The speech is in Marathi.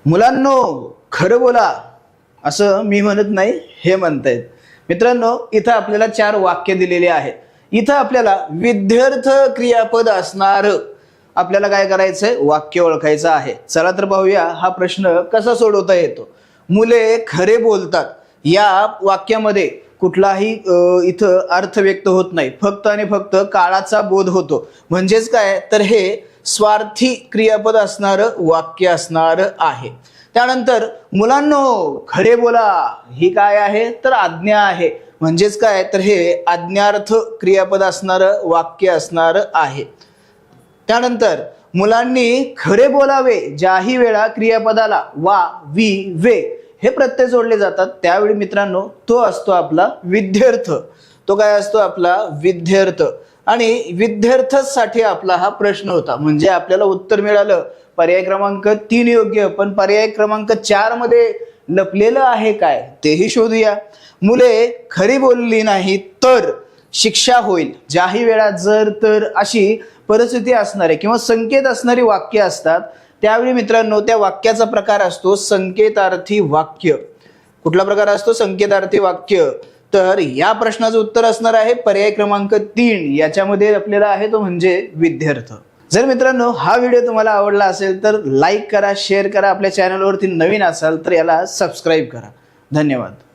मुलांनो खरं बोला असं मी म्हणत नाही, हे म्हणतायत. मित्रांनो, इथं आपल्याला 4 वाक्य दिलेले आहेत. इथं आपल्याला विद्यार्थ क्रियापद असणार आपल्याला काय करायचंय, वाक्य ओळखायचं आहे. चला तर पाहूया हा प्रश्न कसा सोडवता येतो. मुले खरे बोलतात या वाक्यामध्ये कुठलाही इथं अर्थ व्यक्त होत नाही, फक्त आणि फक्त काळाचा बोध होतो. म्हणजेच काय तर हे स्वार्थी क्रियापद असणार वाक्य असणार आहे. त्यानंतर मुलांनो खरे बोला ही काय आहे तर आज्ञा आहे. म्हणजेच काय तर हे आज्ञार्थ क्रियापद असणार वाक्य असणार आहे. त्यानंतर मुलांनी खरे बोलावे ज्याही वेळा क्रियापदाला वा वी वे हे प्रत्यय जोडले जातात त्यावेळी मित्रांनो तो असतो आपला विद्यार्थ. तो काय असतो आपला विद्यार्थ. आणि विद्यार्थ्यासाठी आपला हा प्रश्न होता. म्हणजे आपल्याला उत्तर मिळालं पर्याय क्रमांक 3 योग्य, पण पर्याय क्रमांक 4 मध्ये लपलेलं आहे काय तेही शोधूया. मुले खरी बोलली नाही तर शिक्षा होईल. ज्याही वेळा जर तर अशी परिस्थिती असणारे किंवा संकेत असणारी वाक्य असतात त्यावेळी मित्रांनो त्या वाक्याचा प्रकार असतो संकेतार्थी वाक्य. कुठला प्रकार असतो संकेतार्थी वाक्य. तर या प्रश्नाचं उत्तर असणार आहे पर्याय क्रमांक 3. याच्यामध्ये आपल्याला आहे तो म्हणजे विद्यार्थ. जर मित्रांनो हा व्हिडिओ तुम्हाला आवडला असेल तर लाईक करा, शेअर करा. आपल्या चॅनलवरती नवीन असाल तर याला सबस्क्राईब करा. धन्यवाद.